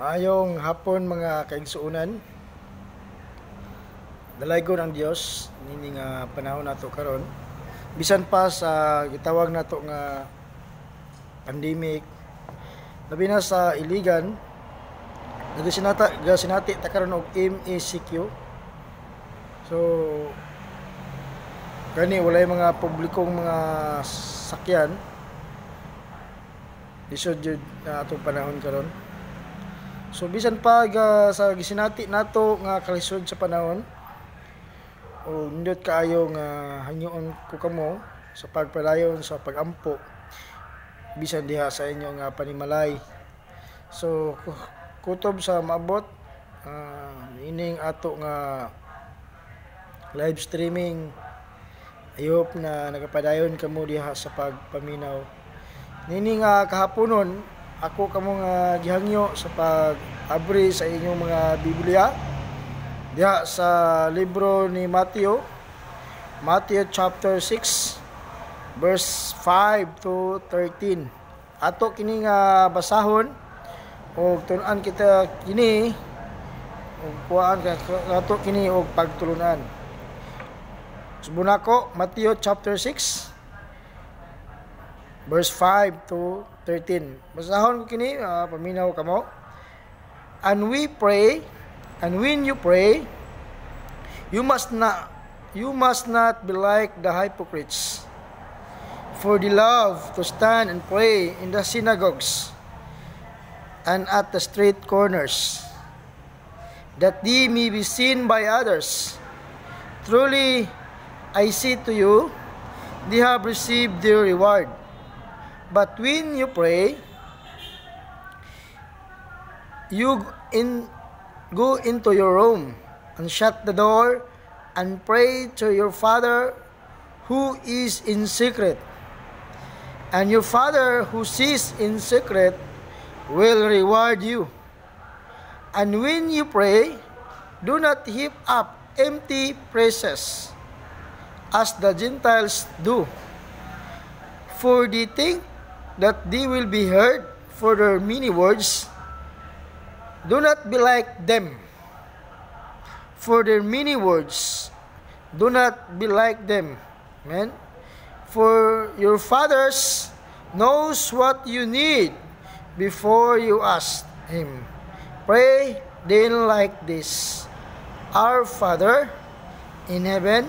Maayong hapon mga kaigsuunan. Dalaygon ang Dios nini nga panahon nato karon. Bisan pa sa gitawag nato nga pandemic, labi na sa iligan, nagasinati ta karon og MECQ. So gani walay mga publikong mga sakyan isod jud na atong panahon karon. So bisan pa sa gisinati nato nga kalisod sa panahon, o nindot kaayo nga hanyoon ko kamo sa pagpadayon sa pagampo bisan diha sa inyo nga panimalay. So kutob sa maabot ining ato nga live streaming, I hope na nagapadayon kamo diha sa pagpaminaw. Nini nga kahaponon ako kamo nga gihangyo sa pag-abri sa inyong mga Biblia diha sa libro ni Matthew chapter 6 verse 5 to 13. Ato kini nga basahon og tun-an kita kini og kuan ato kini og pagtulunan. Subon ako Matthew chapter 6 verse 5 to 13. Basahon ko kini, paminaw kamo. And when you pray, you must not be like the hypocrites, for they love to stand and pray in the synagogues and at the street corners, that they may be seen by others. Truly, I say to you, they have received their reward. But when you pray, you go into your room and shut the door and pray to your Father who is in secret. And your Father who sees in secret will reward you. And when you pray, do not heap up empty phrases as the Gentiles do, for they think that they will be heard for their many words. Do not be like them for their many words. Do not be like them. Amen. For your fathers knows what you need before you ask him. Pray then like this: Our Father in heaven,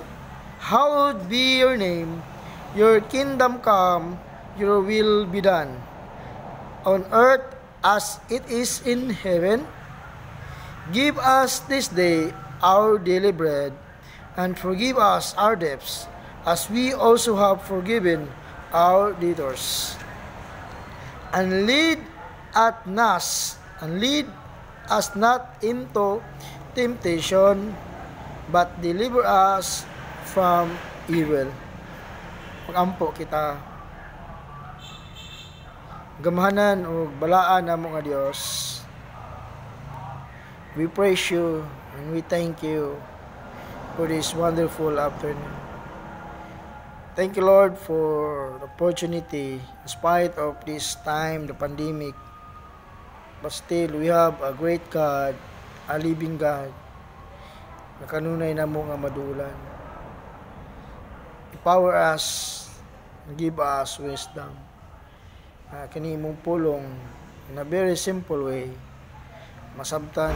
hallowed be your name. Your kingdom come. Your will be done on earth as it is in heaven. Give us this day our daily bread, and forgive us our debts, as we also have forgiven our debtors. And lead us not into temptation, but deliver us from evil. Pagampo kita. Gamahanan o balaan namo nga Dios. We praise you and we thank you for this wonderful afternoon. Thank you, Lord, for the opportunity in spite of this time, the pandemic. But still, we have a great God, a living God, na kanunay namo nga madulan. Empower us and give us wisdom. Kini mong pulong in a very simple way, masabtan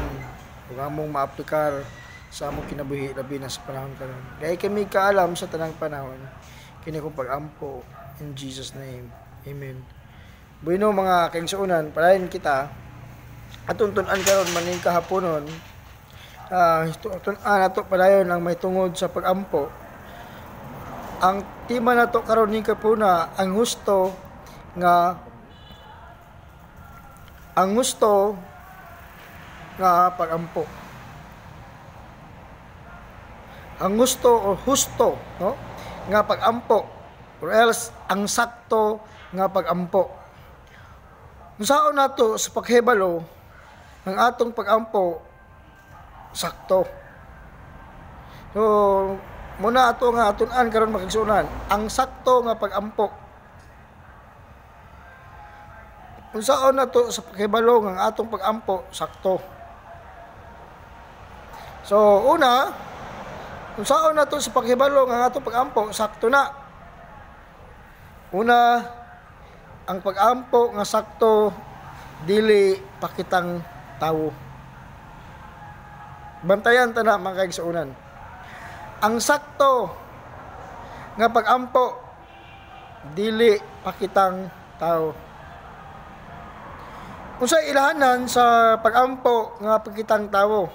ug among maaplikar sa among kinabuhi labi na sa panahon karon. Kay kami kaalam sa tanang panahon kini kong pagampo in Jesus name. Amen. Bueno mga kaigsuonan, palayan kita atong tun-an karon maning kahaponon. Tun-an nato padayon ang may tungod sa pagampo. Ang tema nato karon ning kapuna ang gusto nga pagampo. Ang gusto o husto, no? Nga pagampo, or else ang sakto nga pagampo. Unsaon nato sa paghibalo ang atong pagampo sakto. So muna ato nga atun-an karon makigsunan ang sakto nga pagampo. unsaon na to sa pakibalo ang atong pag-ampo sakto. So una, unsaon na to sa pakibalo ang atong pag-ampo sakto na. Una, ang pag-ampo nga sakto dili pakitang tawo. Bantayan ta na mga kaigsuonan. Ang sakto nga pag-ampo dili pakitang tao. Unsa ilahanan sa pag-ampo nga pakitang tawo?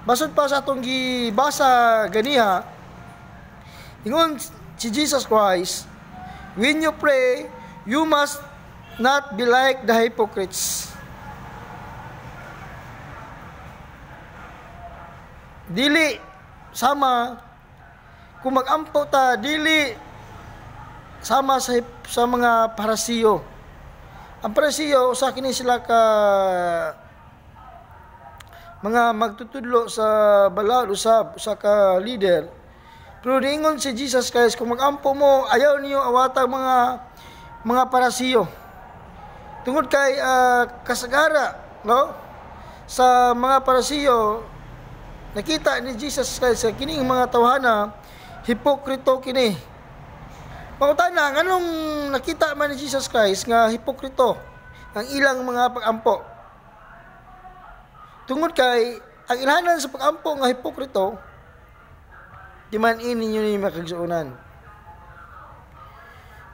Basod pa sa atong gibasa ganiha, ingon si Jesus Christ, when you pray, you must not be like the hypocrites. Dili sama kung mag-ampo ta, dili sama sa mga parasiyo. Ang parasiyo usa kini sila ka mga magtutudlo sa balaod usab usa ka leader. Pero niingon si Jesus Christ, kung mag-ampo mo, ayaw niyo awatang mga parasiyo. Tungod kay kasagara, no? Sa mga parasiyo, nakita ni Jesus Christ sa kining mga tawhana, hipokrito kini. Pangutana, nganong nakita man ni Jesus Christ nga hipokrito ang ilang mga pag-ampo? Tungod kay ang ilahanan sa pag-ampo nga hipokrito, di man ninyo ni makagsuunan.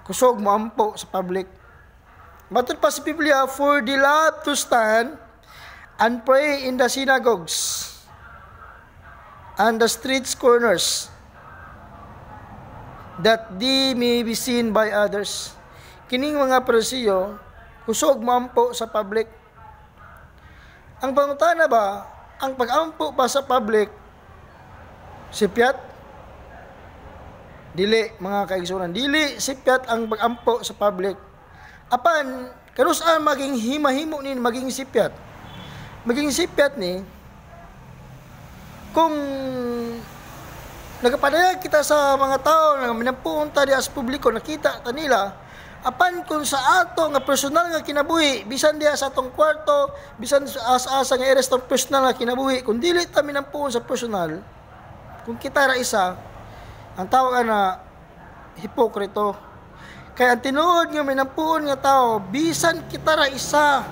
Kusog mo ampo sa public. Matod pa sa Biblia, for they love to stand and pray in the synagogues and the streets corners, that they may be seen by others. Kining mga parisiyo, kusog mo ampo sa public. Ang pangutana ba, ang pag-ampo ba sa public, sipyat? Dili, mga kaigsunan. Dili sipyat ang pag-ampo sa public. Apan, kanusaan maging himahimo ni maging sipyat? Maging sipyat ni, kung nagapadayag kita sa mga tao na minampuon ta diha sa publiko, nakita ta nila, apan kung sa ato nga personal nga kinabuhi, bisan diha sa atong kwarto, bisan sa asa nga eres tong personal nga kinabuhi, kung dili ta minampuon sa personal, kung kita ra isa, ang tawag na hipokrito. Kaya ang tinuod nga minampuon nga tao, bisan kita ra isa,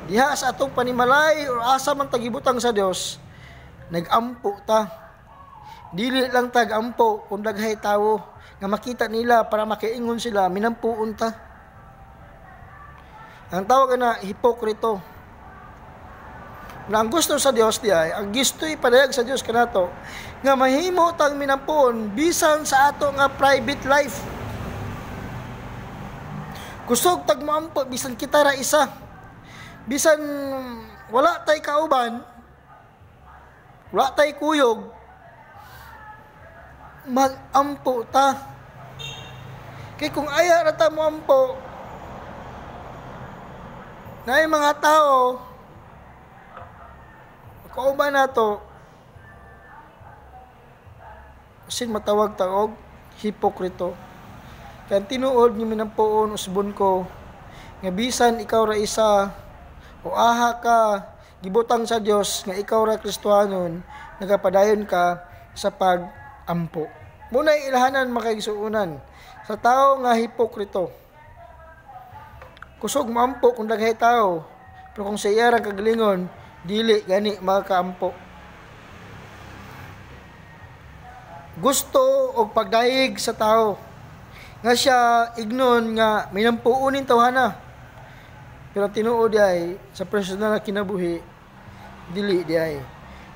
diha sa atong panimalay o asa man tagibutang sa Dios, nag-ampo ta. Dili lang tag-ampo kung daghay tawo nga makita nila para makiingon sila, minampuon ta. Ang tawag na hipokrito. Na ang gusto sa Dios diay, ang gusto ipadayag sa Dios kanato nga mahimo tang minampuon bisan sa ato nga private life. Kusog tag moampo bisan kita ra isa. Bisan wala tay kauban, wala tay kuyog, mag-ampo ta. Kay kung aya ra ta moampo, na mga tao kauban nato, sin matawag taog hipokrito. Kaya tinuod ni minampuon usbon ko nga bisan ikaw ra isa o aha ka gibutang sa Dios nga ikaw ra Kristohanon, nagapadayon ka sa pag-ampo. Muna ilahanan makaigsuunan sa tao nga hipokrito. Kusog maampo kung daghay tao, pero kung sa iya ra kagalingon, dili gani makaampo. Gusto og pagdayeg sa tao nga siya ignon nga minampuunin tawhana, pero tinuod ay sa personal na kinabuhi dili diay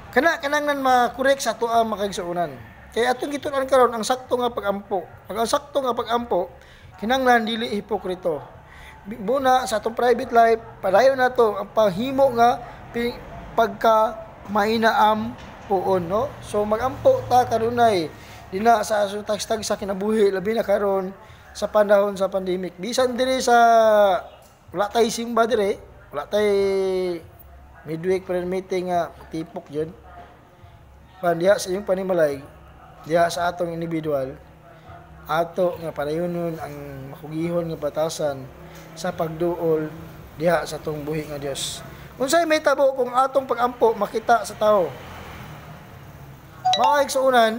kanang ma-correct sa ato ang makaigsuonan. Kaya atong gitun-an karon ang sakto nga pag-ampo. Pag ang sakto nga pag-ampo kinahanglan dili hipokrito. Muna sa atong private life, padayon nato ang paghimo nga pagka mainaam puon, no? So mag-ampo ta kanunay dina sa tagstag sa kinabuhi, labi na karon sa panahon sa pandemic. Bisan diri sa wala tay simba dire, wala tay midweek prayer meeting nga tipok jud. Diha sa inyong panimalay, diha sa atong individual, ato nga padayonon ang makugihon nga batasan sa pagduol diha sa atong buhi nga Dios. Unsay may tabo kung atong pagampo makita sa tao? Mga igsuunan,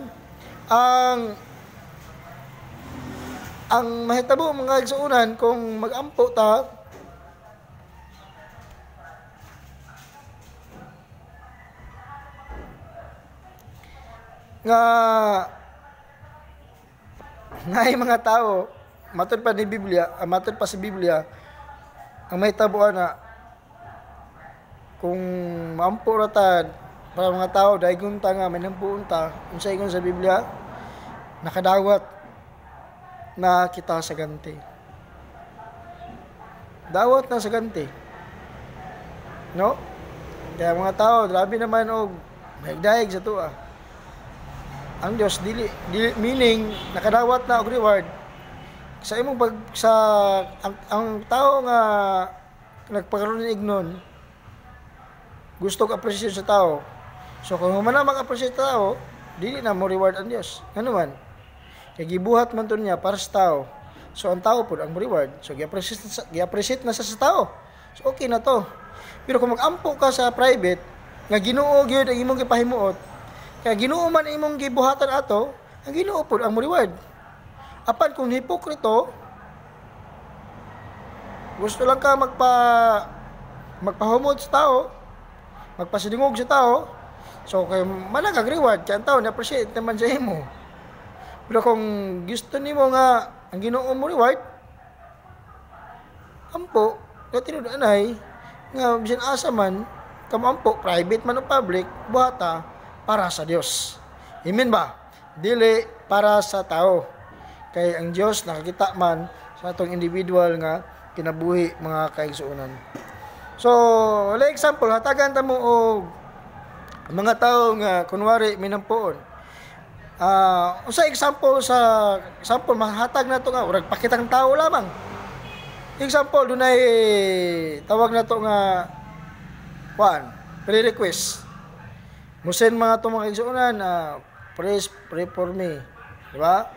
ang mahitabo mga igsuunan kung magampo ta nga ngay mga tao matod pa sa Biblia ang may tabuan na kung maampo ra ta para mga tao daygon ta nga manampuon ta unsay ingon sa Biblia nakadawat na kita sa ganti. Dawat na sa ganti. No? Kaya mga tao grabe naman og mahigdayeg sa tuwa. Ang Dios dili meaning nakadawat na og reward sa imong ang tao nga nagpakaroon ng ignon gusto ka appreciate sa tao. So kung man na mag-appreciate sa tao, dili na mo reward ang Dios. Ano man? Kaya gibuhat man to niya para sa tao. So ang tao po ang reward. So gi-appreciate na sa tao. So okay na to. Pero kung mag-ampo ka sa private nga Ginoo gyud ang imong gipahimuot, kaya Ginoo man imong gibuhatan ato, ang Ginoo po ang reward. Apan kung hipokrito, gusto lang ka magpahumod sa tao, magpasidungog sa tao, so kay managag reward kaya ang tao na-appreciate naman sa imo. Pero kung gusto nimo nga ang Ginoo mo reward, ampo, kaya tinudanay, nga bisan asa man, kamampo, private man o public, buhata, para sa Dios. Amen ba? Dili para sa tao. Kay ang Dios nakakita man sa atong individual nga kinabuhi mga kaigsuonan. So, like example, hatagan ta mo og mga tao nga kunwari minampuon. Usa example mahatag na to nga urag pakitang tao lamang. Example dunay tawag na to nga pre-request. Musen mga to mga kaigsuonan pray for me, di ba?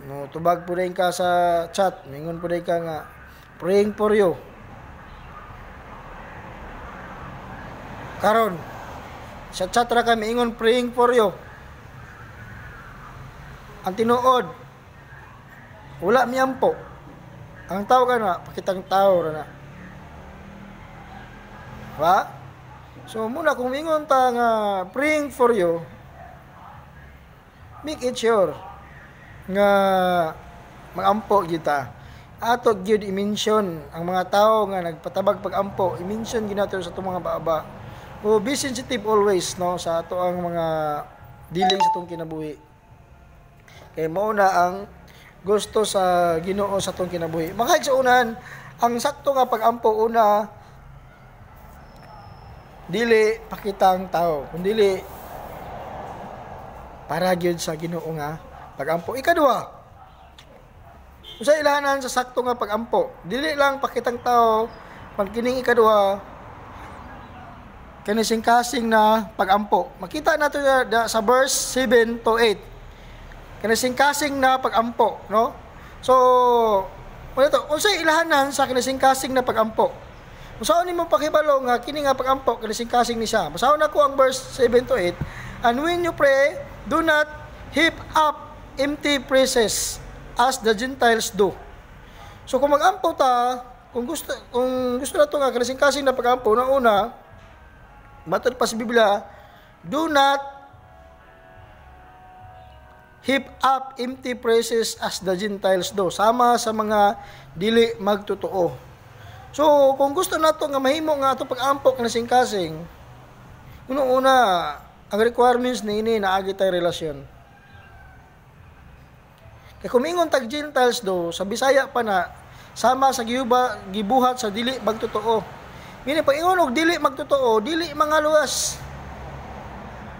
No tubag pud ka sa chat, mingon pud ka nga praying for you. Karon sa chat ra kami ingon praying for you. Ang tinuod wala miyampo. Ang tao ka na pakitang tao ra na. Diba? So muna kung ingon ta nga praying for you, make it sure nga magampo gyud ta. Ato gyud i-mention ang mga tao nga nagpatabag pag-ampo, i-mention gyud nato sa atong mga baaba. O be sensitive always no sa ato ang mga dealing sa atong kinabuhi. Kay mao na ang gusto sa Ginoo sa atong kinabuhi. Mga kaigsuonan, ang sakto nga pag-ampo una dili pakitang tao, kundi para gyud sa Ginoo nga pag-ampo. Ikaduha, usa ilahanan sa sakto nga pag-ampo, dili lang pakitang tao, pagkining ikaduha kanising kasing na pag-ampo. Makita nato sa verse 7 to 8. Kanising kasing na pag-ampo, no? So, wala to, unsay ilahanan sa kanising kasing na pag-ampo? Masaon nimo pakibalo nga kini nga pag-ampo kanising kasing ni siya. Masaon nako ang verse 7 to 8. And when you pray, do not heap up empty phrases as the Gentiles do. So kung mag-ampo ta, kung gusto nato nga kanising kasing na pag-ampo na una, matod pa sa Biblia, do not heap up empty phrases as the Gentiles do. Sama sa mga dili magtotoo. So, kung gusto nato nga mahimo nga ato pag-ampo kanising kasing, una ang requirements ni ini naagi tay relasyon. Kay kumingon tag Gentiles do, sa Bisaya pa na sama sa gibuhat sa dili magtotoo. Mini pag ingon og dili magtotoo, dili mga luwas.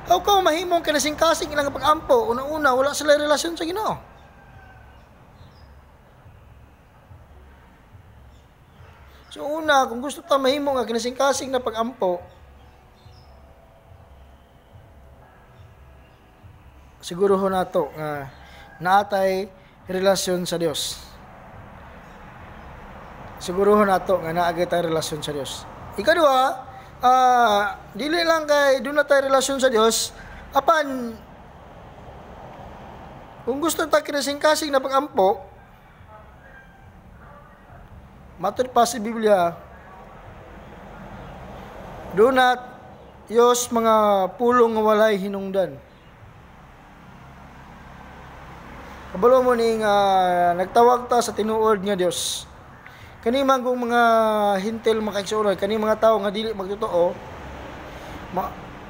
Aw ko mahimong kanising kasing ilang pag-ampo, una wala sila relasyon sa Ginoo. So una, kung gusto ta mahimo nga kanising kasing na pag-ampo, siguro ho nato nga naatay relasyon sa Dios. Siguruhon nato nga naa gyud tayong relasyon sa Dios. Ikaduha, dili lang kay doon na tayo relasyon sa Dios, apan kung gusto ta kinasing-kasing na pag-ampo, matod pa sa Biblia, do not use mga pulong nga walay hinungdan. Kabalo mo ning nagtawag ta sa tinuod nga Dios. Kani man kung mga hintel makaigsuonoy, kani mga tawo nga dili magtotoo,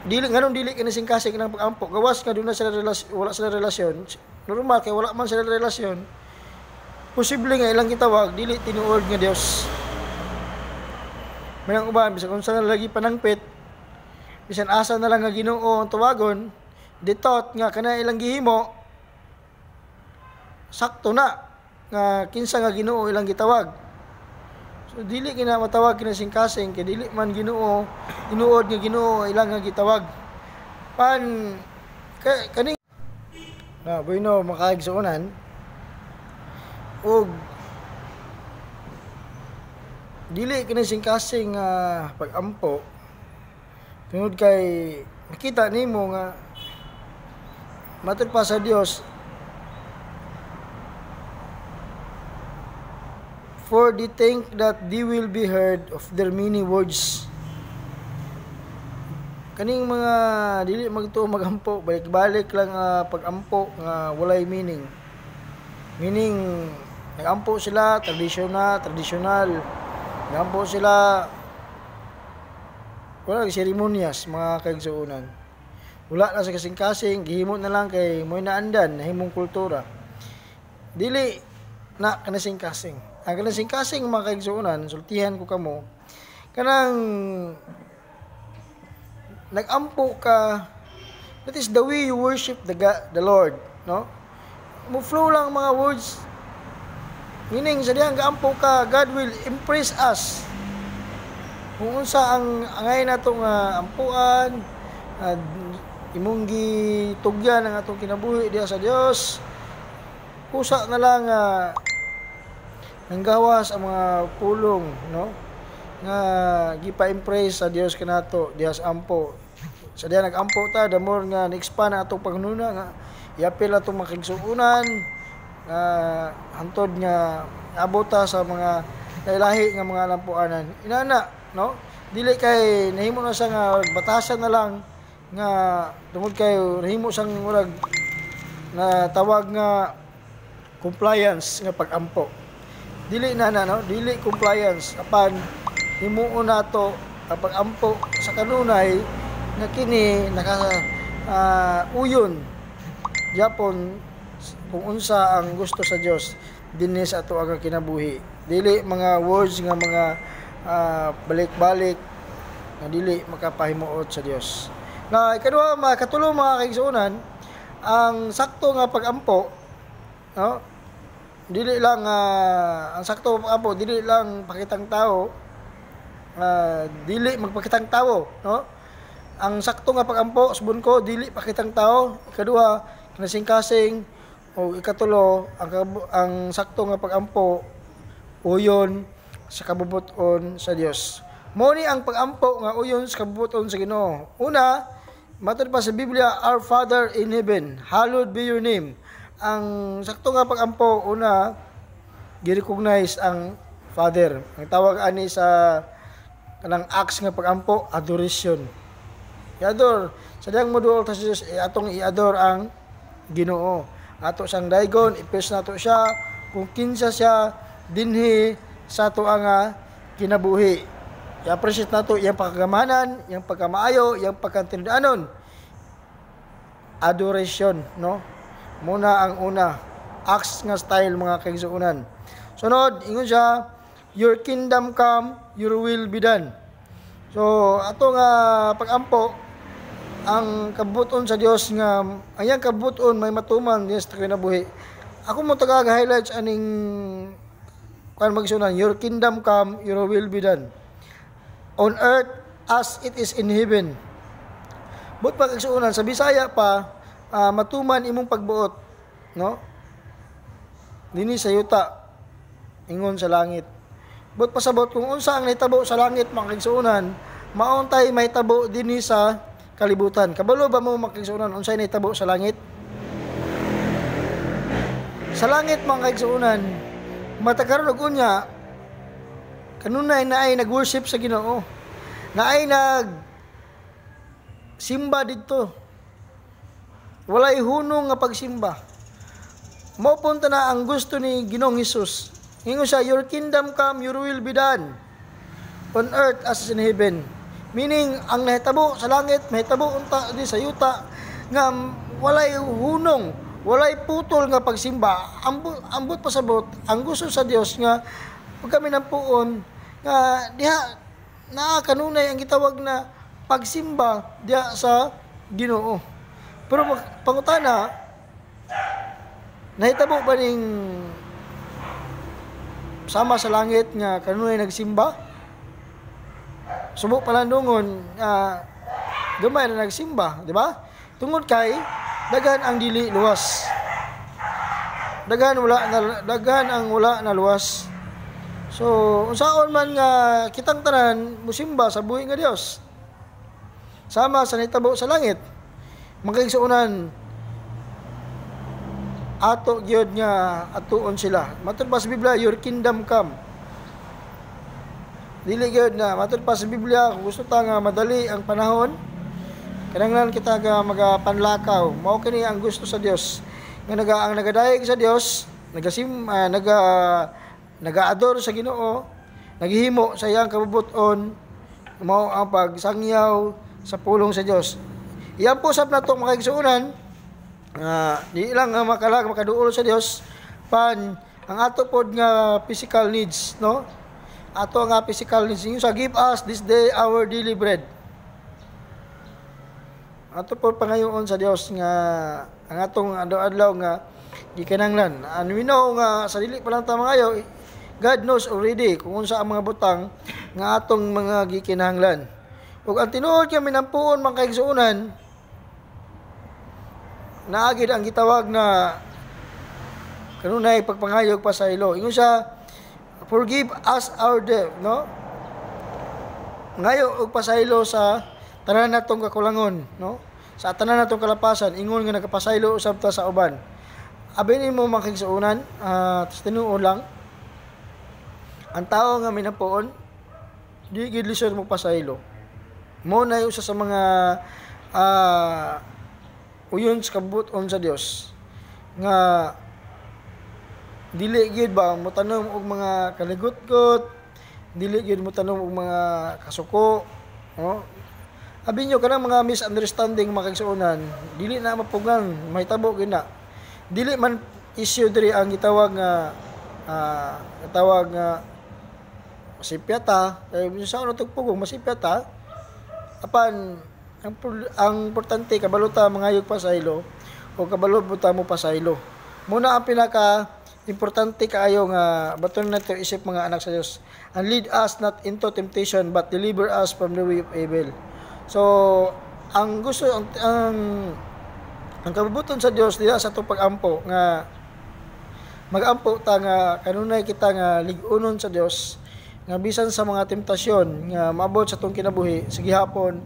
dili kinasing-kasing ng pag-ampo, gawas nga doon na sila wala sila relasyon. Normal kay wala man sila relasyon. Posible nga ilang gitawag dili tinuod nga Dios. Mayang uban bisan kung saan lagi panangpit, bisan asa na lang nga Ginoo ang tawagon, ditot nga kana ilang gihimo, sakto na nga kinsa nga Ginoo ilang gitawag. So dili kina matawag kinasing-kasing kay dili man Ginoo tinuod nga Ginoo ilang nga gitawag. Pan kani na bueno makaigsuonan og dili kinasing-kasing pag-ampo tungod kay makita nimo nga matod pa sa Dios, for they think that they will be heard of their many words. Kaning mga dili magtuo magampo, balik-balik lang pag-ampo nga walay meaning. Meaning nagampo sila traditional. Nagampo sila wala seremonyas mga kaigsuonan. Wala na sa kasing-kasing, gihimo na lang kay moy naandan nahimong kultura. Dili na kanasing-kasing. Ang kanasing-kasing mga kaigsuonan, sultihan ko kamo, kanang nag-ampo ka, that is the way you worship the Lord, no? Mo-flow lang mga words. Meaning, sa diyang gaampo ka, God will impress us. Kung unsa ang angay na itong ampuan, imong gitugyan ang atong kinabuhi diya sa Dios, kusa na lang nanggawas ang mga pulong, no? Nga gipa-impress sa Dios kanato diya sa ampo. Sa diya nag-ampo ta, the more nga na-expand ang atong pangnuna nga iapil atong makigsuonan hantod nga abot ta sa mga lahi nga mga lampuanan. Inana, no? Dili kay nahimo na sa nga batasan na lang nga tungod kay nahimo sang murag na tawag nga compliance nga pag-ampo. Dili na no? Dili compliance apan himuon nato ang pag-ampo sa kanunay nga kini naka uyon Japon kung unsa ang gusto sa Dios dinhi sa ato ang kinabuhi. Dili mga words nga mga balik-balik nga dili makapahimuot sa Dios. Na ikaduha makatulong mga kaigsuonan ang sakto nga pag-ampo, no? Dili lang ang sakto pag-ampo dili lang pakitang tao, dili magpakitang tao, no? Ang sakto nga pag-ampo subon ko dili pakitang tao. Ikaduha kinasing-kasing o ikatulo ang sakto nga pag-ampo uyon sa kabubuton sa Dios. Mao ni ang pag-ampo nga uyon sa kabubuton sa Ginoo. Una, matod pa sa Biblia, Our Father in heaven, hallowed be your name. Ang sakto nga pag-ampo una gi-recognize ang Father. Ang tawag ani sa kanang acts nga pag-ampo, adoration. I-adore sa diyang moduol ta sa Dios, atong i-adore ang Ginoo. Ato sang daygon, ipes nato siya kung kinsa siya dinhi sa ato nga kinabuhi. I-appreciate nato iyang pagkagamanan, iyang pagkamaayo, iyang pagkantinudanon. Adoration, no? Muna ang una, acts nga style mga kaigsuonan. Sunod, ingon siya, your kingdom come, your will be done. So, ato nga pag-ampo, ang kabuton sa Dios nga ayang kabuton may matuman diya sa kinabuhi. Ako mo taga-highlights aning kan magsunan, your kingdom come, your will be done on earth as it is in heaven. But pagsunan sa Bisaya pa, matuman imong pagbuot, no? dinhi sa yuta ingon sa langit. But pasabot kung unsa ang nahitabo sa langit mga kaigsuonan, maon tay mahitabo dinhi sa kalibutan. Kabalo ba mo mga kaigsuonan unsay nahitabo sa langit? Sa langit mga kaigsuonan, matakaron og unya kanunay na ay nag-worship sa Ginoo. Na ay simba didto. Walay hunong nga pagsimba. Mao punta na ang gusto ni Ginoong Hesus. Ingon siya, your kingdom come, your will be done on earth as in heaven. Meaning, ang nahitabo sa langit, mahitabo unta di sa yuta, nga walay hunong, walay putol nga pagsimba. Ambot pasabot, ang gusto sa Dios nga, pag kami nampuon, nga diha, kanunay ang gitawag na pagsimba diha sa Ginoo. Pero pangutana, nahitabo ba ning sama sa langit nga kanunay nagsimba? Subok palandungon, gamay na nagsimba, di ba? Tungod kay daghan ang dili luwas. Daghan ang wala na luwas. So, unsaon man nga kitang tanan musimba sa buhi nga Dios. Sama sa nahitabo sa langit. Magkaigsuonan ato gyud nga atuon sila. Matud pa sa Biblia, your kingdom come. Dili gyud na matud pa sa Biblia kung gusto ta nga madali ang panahon, kinahanglan kita nga magapanlakaw. Mao kini ang gusto sa Dios. Nga ang nagadayeg sa Dios, nagaador sa Ginoo, naghihimo sa iyang kabubuton, mao ang pagsangyaw sa pulong sa Dios. Iyan po sab nato mga kaigsuonan, di lang makaduol sa Dios pan ang ato pod nga physical needs, no? Ato nga physical needs inyo sa give us this day our daily bread. Ato pod pangayoon sa Dios nga ang atong adlaw nga gikinahanglan. And we know nga sa dili pa lang ta mangayo, God knows already kung unsa ang mga butang nga atong mga gikinahanglan. Ug ang tinuod kami nampuon mga kaigsuonan, naagid ang gitawag na kanunay pagpangayog pasaylo. Ingon siya, forgive us our debt, no? Ngayo og pasaylo sa tanan natong kakulangon, no? Sa tanan natong kalapasan, ingon nga nagapasaylo usab ta sa uban. Abin mo mga kaigsuonan, tinuod lang. Ang tao nga minapuon, di gid lisod mo pasaylo. Mo na usa sa mga uyon sa kabuton sa Dios nga dili gyud ba mo tanom og mga kaligot-got, dili gyud mo tanom og mga kasuko, no? Abi nyo kanang mga misunderstanding mga kaigsuonan, dili na mapugan, mahitabo gyud na. Dili man issue diri ang gitawag nga masipyata, kay sa ano tugpugong masipyata, apan ang importante kabaluta mangayog pasaylo o kabalo buta mo pasaylo. Muna ang pinaka importante kaayo nga baton nato isip mga anak sa Dios. And lead us not into temptation but deliver us from the way of evil. So ang gusto ang kabubuton sa Dios diha sa atong pag-ampo nga magampo ta nga kanunay kita nga lig-unon sa Dios nga bisan sa mga temptasyon nga maabot sa atong kinabuhi sige hapon,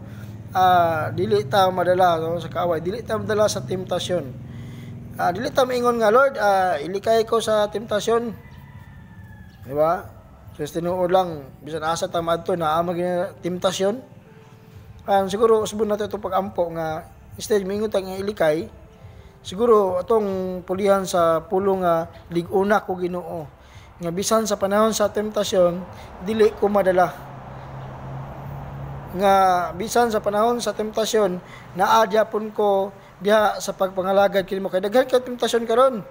dili ta madala, no, sa kaaway, dili ta madala sa temptasyon. Dili ta maingon nga Lord, ilikay ko sa temptasyon, di ba? So tinuod lang bisan asa ta maadto na maging temptasyon. Siguro usbon nato itong pag-ampo nga instead maingon ta nga ilikay, siguro atong pulihan sa pulong nga lig-una ko Ginoo nga bisan sa panahon sa temptasyon dili ko madala, nga bisan sa panahon sa temptasyon naadya pun ko diha sa pagpangalagad kini mo kay daghan ka temptasyon karon,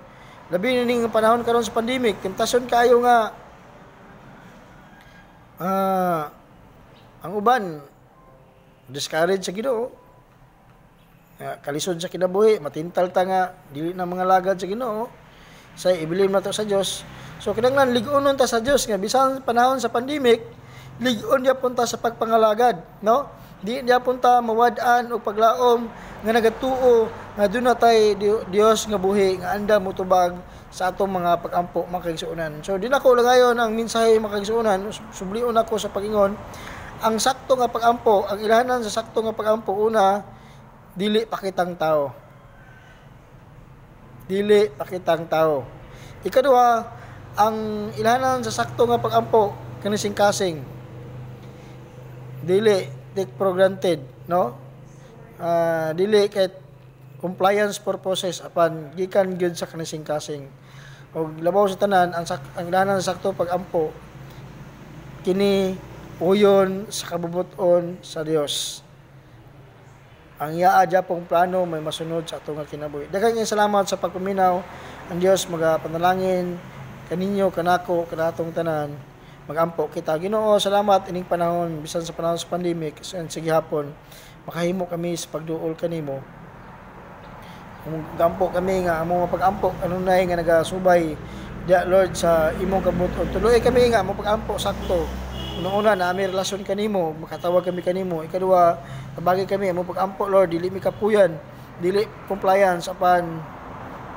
labi na ning panahon karon sa pandemic, temptasyon kayo nga ang uban discourage sa Ginoo, kalisod sa kinabuhi, matintal ta nga dili na mga lagad sa Ginoo, say ibilin na to sa Dios. So kinahanglan lig-unon ta sa Dios nga bisan panahon sa pandemic, lig-on ya punta sa pagpangalagad, no? Di niya punta mawad-an o paglaom nga nagatuo nga doon na tay Dios nga buhi nga anda motubag sa atong mga pag-ampo makigsuonan. So di na ko langayon ang mensahe makigsuonan, sublion ako sa pag-ingon ang sakto nga pag-ampo, ang ilahanan sa sakto nga pag-ampo una dili pakitang tao. Dili pakitang tao. Ikaduha, ang ilahanan sa sakto nga pag-ampo kanising kasing. Dili take for granted, no? Dili kay compliance purposes apan gikan gyud sa kanising kasing. Og labaw sa tanan ang ilahanan sa sakto pag-ampo kini uyon sa kabubuton sa Dios. Ang yaa pong plano may masunod sa atong kinabuhi. Daghang salamat sa pagpaminaw. Ang Dios magapanalangin kaninyo kanako kanatong tanan. Magampo kita. Ginoo, salamat ining panahon bisan sa panahon sa pandemic sige hapon makahimo kami sa pagduol kanimo. Gampo kami nga among mapag-ampo kanunay nga nagasubay dia Lord sa imong kabuton. Tuloy kami nga among pag-ampo sakto. Una na may relasyon kanimo, makatawag kami kanimo. Ikaduha, tabagi kami among pag-ampo Lord, dili mi kapuyan, dili compliance apan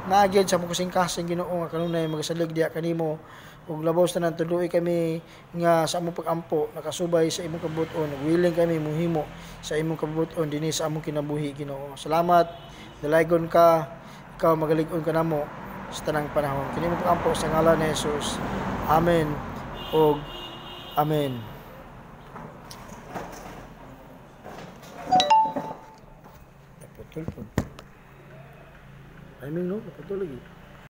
naagid sa mong kasing Ginoo nga kanunay magasalig diha kanimo. Ug labaw sa tanan tuloy kami nga sa among pag-ampo nakasubay sa imong kabuton. Willing kami muhimo sa imong kabuton dinhi sa among kinabuhi Ginoo. Salamat, dalaygon ka, ikaw magalig-on ka namo sa tanang panahon. Kini mo pag-ampo sa ngalan ni Jesus. Amen. Og amen. Naputol po. I mean, no? Naputol lagi.